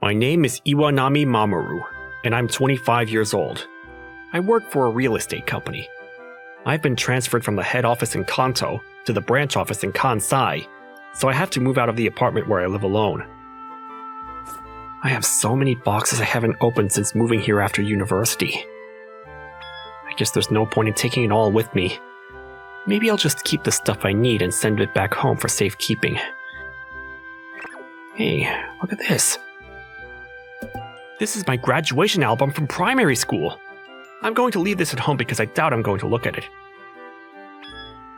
My name is Iwanami Mamoru, and I'm 25 years old. I work for a real estate company. I've been transferred from the head office in Kanto to the branch office in Kansai, so I have to move out of the apartment where I live alone. I have so many boxes I haven't opened since moving here after university. I guess there's no point in taking it all with me. Maybe I'll just keep the stuff I need and send it back home for safekeeping. Hey, look at this. This is my graduation album from primary school. I'm going to leave this at home because I doubt I'm going to look at it.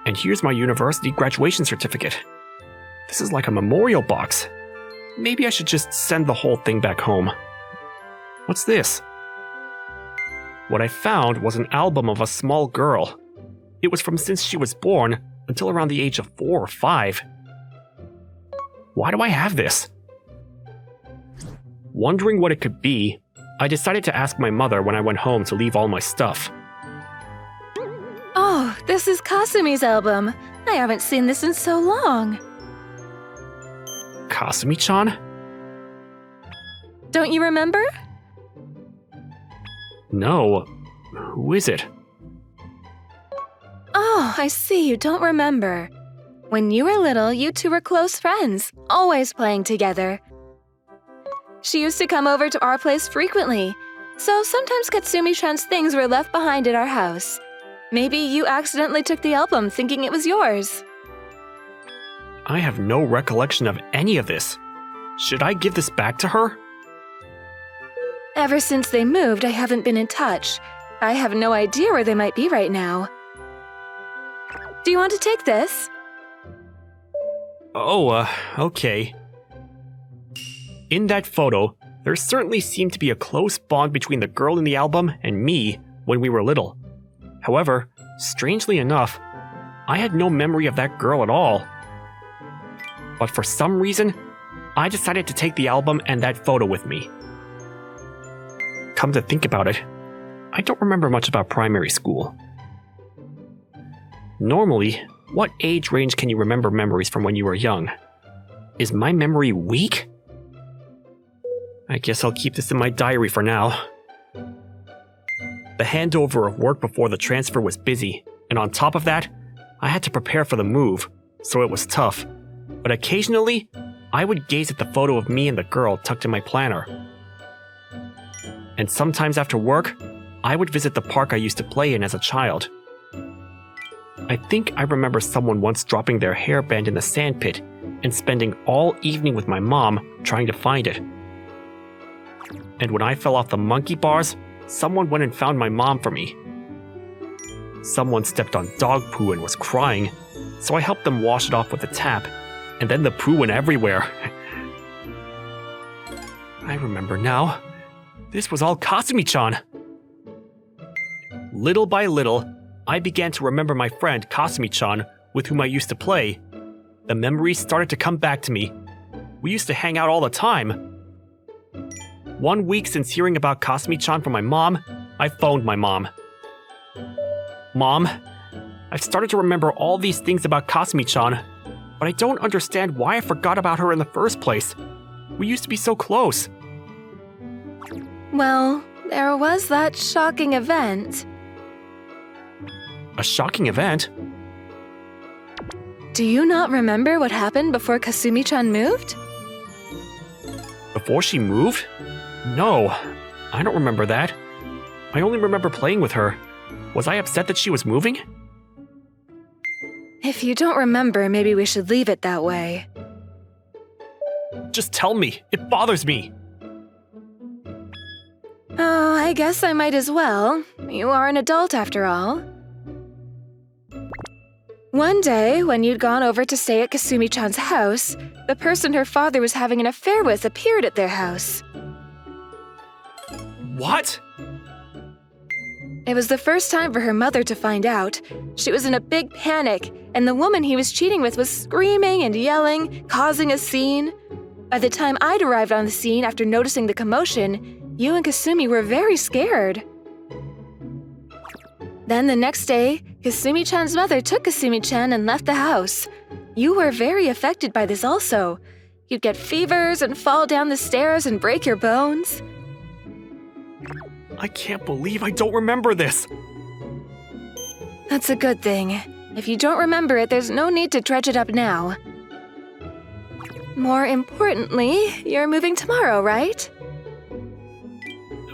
And here's my university graduation certificate. This is like a memorial box. Maybe I should just send the whole thing back home. What's this? What I found was an album of a small girl. It was from since she was born until around the age of 4 or 5. Why do I have this? Wondering what it could be, I decided to ask my mother when I went home to leave all my stuff. Oh, this is Kasumi's album. I haven't seen this in so long. Kasumi-chan? Don't you remember? No. Who is it? Oh, I see you don't remember. When you were little, you two were close friends, always playing together. She used to come over to our place frequently, so sometimes Katsumi-chan's things were left behind at our house. Maybe you accidentally took the album thinking it was yours. I have no recollection of any of this. Should I give this back to her? Ever since they moved, I haven't been in touch. I have no idea where they might be right now. Do you want to take this? Oh, okay. In that photo, there certainly seemed to be a close bond between the girl in the album and me when we were little. However, strangely enough, I had no memory of that girl at all. But for some reason, I decided to take the album and that photo with me. Come to think about it, I don't remember much about primary school. Normally, what age range can you remember memories from when you were young? Is my memory weak? I guess I'll keep this in my diary for now. The handover of work before the transfer was busy, and on top of that, I had to prepare for the move, so it was tough. But occasionally, I would gaze at the photo of me and the girl tucked in my planner. And sometimes after work, I would visit the park I used to play in as a child. I think I remember someone once dropping their hairband in the sandpit and spending all evening with my mom trying to find it. And when I fell off the monkey bars, someone went and found my mom for me. Someone stepped on dog poo and was crying, so I helped them wash it off with a tap, and then the poo went everywhere. I remember now. This was all Kasumi-chan. Little by little, I began to remember my friend Kasumi-chan, with whom I used to play. The memories started to come back to me. We used to hang out all the time. 1 week since hearing about Kasumi-chan from my mom, I phoned my mom. Mom, I've started to remember all these things about Kasumi-chan, but I don't understand why I forgot about her in the first place. We used to be so close. Well, there was that shocking event. A shocking event? Do you not remember what happened before Kasumi-chan moved? Before she moved? No, I don't remember that. I only remember playing with her. Was I upset that she was moving? If you don't remember, maybe we should leave it that way. Just tell me. It bothers me. Oh, I guess I might as well. You are an adult after all. One day, when you'd gone over to stay at Kasumi-chan's house, the person her father was having an affair with appeared at their house. What? It was the first time for her mother to find out. She was in a big panic, and the woman he was cheating with was screaming and yelling, causing a scene. By the time I'd arrived on the scene after noticing the commotion, you and Kasumi were very scared. Then the next day, Kasumi-chan's mother took Kasumi-chan and left the house. You were very affected by this also. You'd get fevers and fall down the stairs and break your bones. I can't believe I don't remember this. That's a good thing. If you don't remember it, there's no need to dredge it up now. More importantly, you're moving tomorrow, right?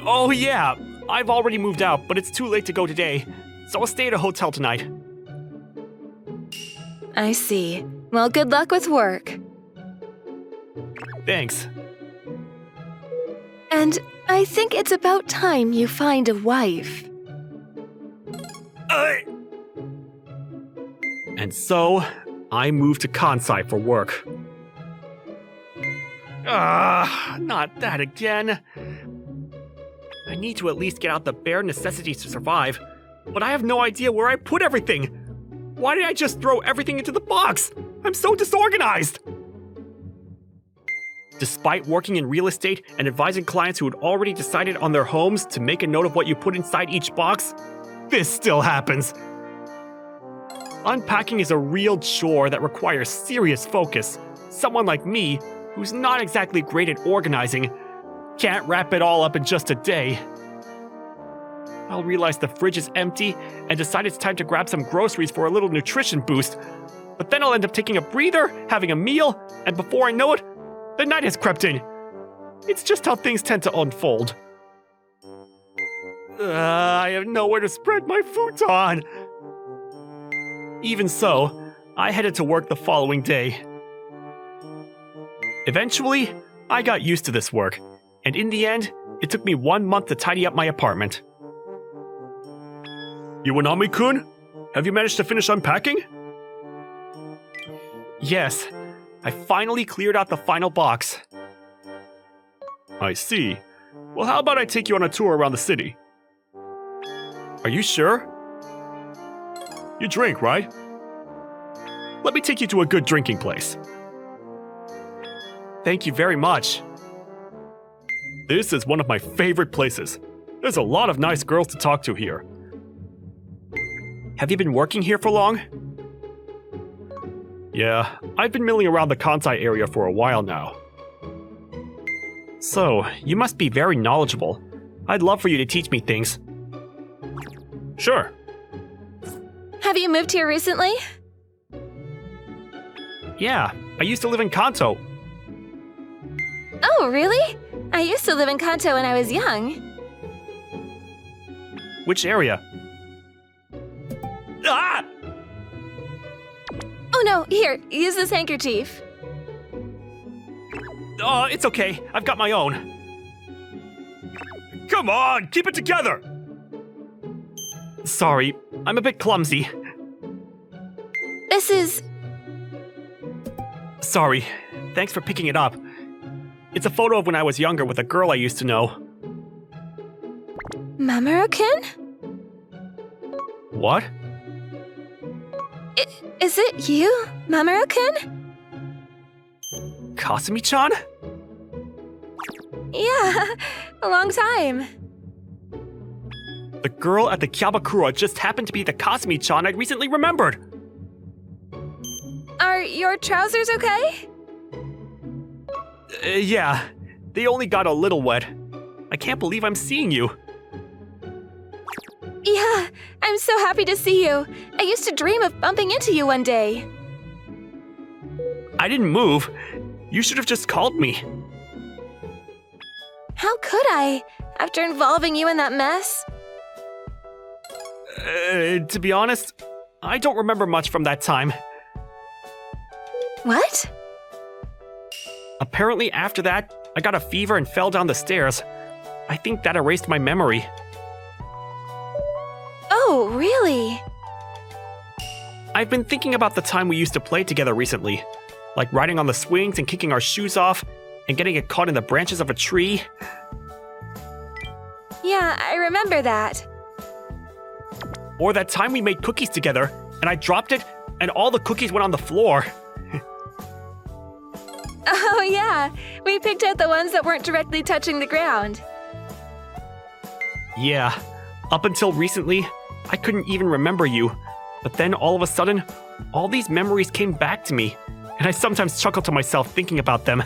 Oh yeah, I've already moved out, but it's too late to go today, so I'll stay at a hotel tonight. I see. Well, good luck with work. Thanks. And I think it's about time you find a wife. And so, I moved to Kansai for work. Not that again. I need to at least get out the bare necessities to survive, but I have no idea where I put everything. Why did I just throw everything into the box? I'm so disorganized! Despite working in real estate and advising clients who had already decided on their homes to make a note of what you put inside each box, this still happens. Unpacking is a real chore that requires serious focus. Someone like me, who's not exactly great at organizing, can't wrap it all up in just a day. I'll realize the fridge is empty and decide it's time to grab some groceries for a little nutrition boost. But then I'll end up taking a breather, having a meal, and before I know it, the night has crept in. It's just how things tend to unfold. I have nowhere to spread my futon. Even so, I headed to work the following day. Eventually, I got used to this work, and in the end, it took me 1 month to tidy up my apartment. Iwanami-kun, have you managed to finish unpacking? Yes, I finally cleared out the final box. I see. Well, how about I take you on a tour around the city? Are you sure? You drink, right? Let me take you to a good drinking place. Thank you very much. This is one of my favorite places. There's a lot of nice girls to talk to here. Have you been working here for long? Yeah, I've been milling around the Kansai area for a while now. So, you must be very knowledgeable. I'd love for you to teach me things. Sure. Have you moved here recently? Yeah, I used to live in Kanto. Oh, really? I used to live in Kanto when I was young. Which area? Ah! Oh no, here, use this handkerchief. Oh, it's okay. I've got my own. Come on, keep it together! Sorry, I'm a bit clumsy. This is... Sorry. Thanks for picking it up. It's a photo of when I was younger with a girl I used to know. Mamoru-kun? What? Is it you, Mamoru-kun? Kasumi-chan? Yeah, a long time. The girl at the Kyabakura just happened to be the Kasumi-chan I'd recently remembered. Are your trousers okay? Yeah, they only got a little wet. I can't believe I'm seeing you. Yeah, I'm so happy to see you. I used to dream of bumping into you one day. I didn't move. You should have just called me. How could I, after involving you in that mess? To be honest, I don't remember much from that time. What? Apparently after that, I got a fever and fell down the stairs. I think that erased my memory. Oh, really? I've been thinking about the time we used to play together recently. Like riding on the swings and kicking our shoes off, and getting it caught in the branches of a tree. Yeah, I remember that. Or that time we made cookies together, and I dropped it, and all the cookies went on the floor. Oh yeah, we picked out the ones that weren't directly touching the ground. Yeah, up until recently, I couldn't even remember you. But then all of a sudden, all these memories came back to me, and I sometimes chuckle to myself thinking about them.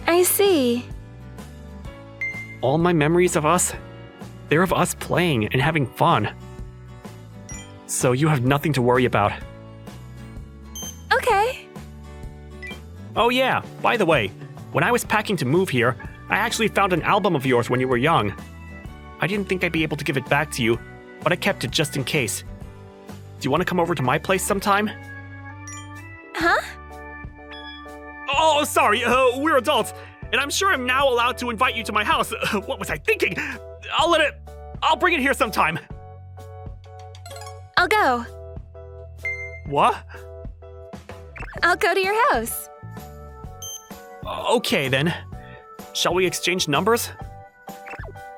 I see. All my memories of us, they're of us playing and having fun. So you have nothing to worry about. Okay. Oh yeah, by the way, when I was packing to move here, I actually found an album of yours when you were young. I didn't think I'd be able to give it back to you, but I kept it just in case. Do you want to come over to my place sometime? Huh? Oh, sorry, we're adults, and I'm sure I'm now allowed to invite you to my house. What was I thinking? I'll bring it here sometime. I'll go. What? I'll go to your house. Okay then. Shall we exchange numbers?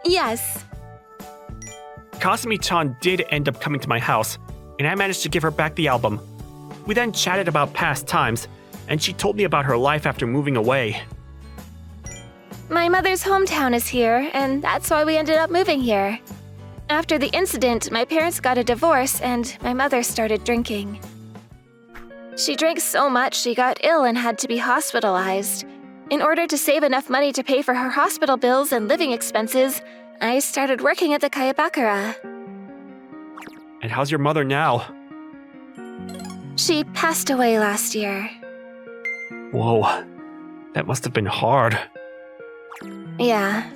Yes. Kasumi-chan did end up coming to my house, and I managed to give her back the album. We then chatted about past times, and she told me about her life after moving away. My mother's hometown is here, and that's why we ended up moving here. After the incident, my parents got a divorce, and my mother started drinking. She drank so much she got ill and had to be hospitalized. In order to save enough money to pay for her hospital bills and living expenses, I started working at the Kayabakura. And how's your mother now? She passed away last year. Whoa, that must have been hard. Yeah.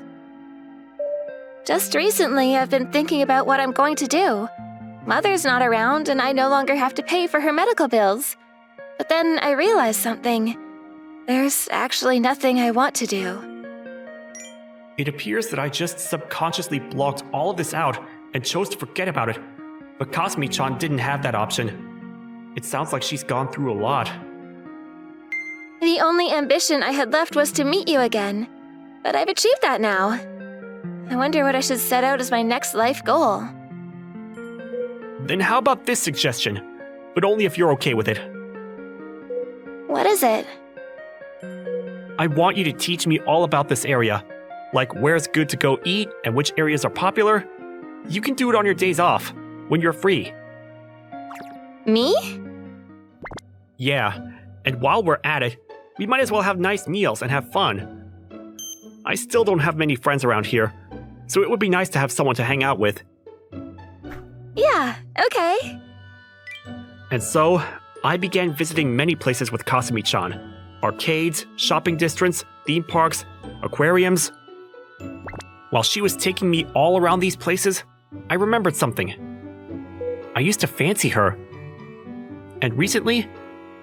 Just recently, I've been thinking about what I'm going to do. Mother's not around, and I no longer have to pay for her medical bills. But then I realized something. There's actually nothing I want to do. It appears that I just subconsciously blocked all of this out and chose to forget about it. But Kasumi-chan didn't have that option. It sounds like she's gone through a lot. The only ambition I had left was to meet you again. But I've achieved that now. I wonder what I should set out as my next life goal. Then how about this suggestion? But only if you're okay with it. What is it? I want you to teach me all about this area. Like where it's good to go eat and which areas are popular. You can do it on your days off, when you're free. Me? Yeah, and while we're at it, we might as well have nice meals and have fun. I still don't have many friends around here, so it would be nice to have someone to hang out with. Yeah, okay. And so, I began visiting many places with Kasumi-chan. Arcades, shopping districts, theme parks, aquariums. While she was taking me all around these places, I remembered something. I used to fancy her. And recently,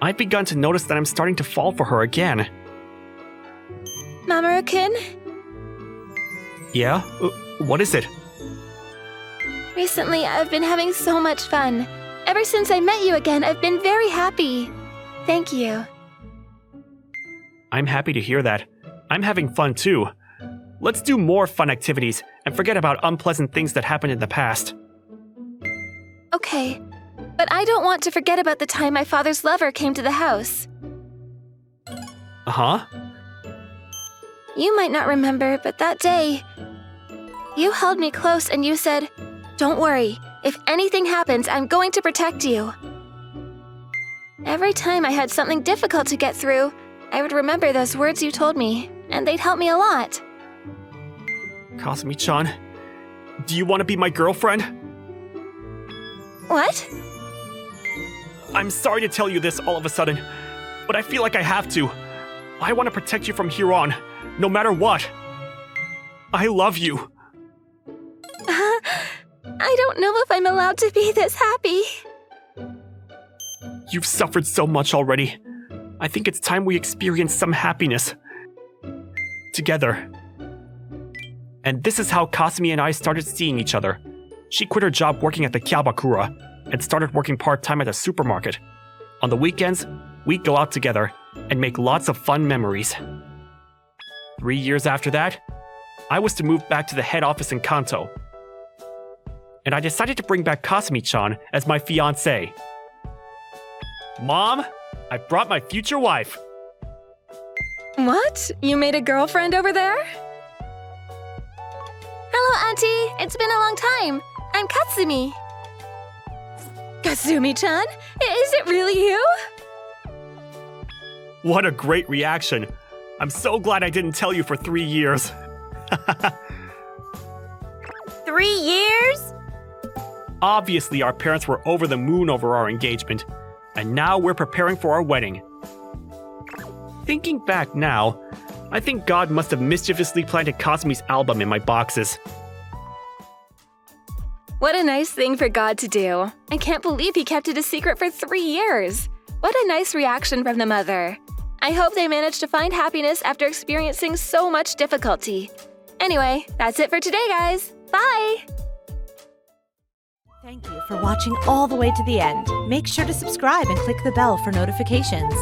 I've begun to notice that I'm starting to fall for her again. Mamoru-kun? Yeah? What is it? Recently, I've been having so much fun. Ever since I met you again, I've been very happy. Thank you. I'm happy to hear that. I'm having fun too. Let's do more fun activities and forget about unpleasant things that happened in the past. Okay, but I don't want to forget about the time my father's lover came to the house. Uh-huh? You might not remember, but that day, you held me close and you said, "Don't worry, if anything happens, I'm going to protect you." Every time I had something difficult to get through, I would remember those words you told me, and they'd help me a lot. Kasumi-chan, do you want to be my girlfriend? What? I'm sorry to tell you this all of a sudden, but I feel like I have to. I want to protect you from here on, no matter what. I love you. I don't know if I'm allowed to be this happy. You've suffered so much already. I think it's time we experience some happiness. Together. And this is how Kasumi and I started seeing each other. She quit her job working at the Kyabakura and started working part-time at a supermarket. On the weekends, we'd go out together and make lots of fun memories. 3 years after that, I was to move back to the head office in Kanto. And I decided to bring back Kasumi-chan as my fiancé. Mom, I brought my future wife. What? You made a girlfriend over there? Hello, Hello, Auntie! It's been a long time. I'm Katsumi. Kasumi-chan? Is it really you? What a great reaction. I'm so glad I didn't tell you for 3 years. 3 years? Obviously, our parents were over the moon over our engagement, and now we're preparing for our wedding. Thinking back now, I think God must have mischievously planted Kasumi's album in my boxes. What a nice thing for God to do. I can't believe he kept it a secret for 3 years. What a nice reaction from the mother. I hope they managed to find happiness after experiencing so much difficulty. Anyway, that's it for today, guys. Bye! Thank you for watching all the way to the end. Make sure to subscribe and click the bell for notifications.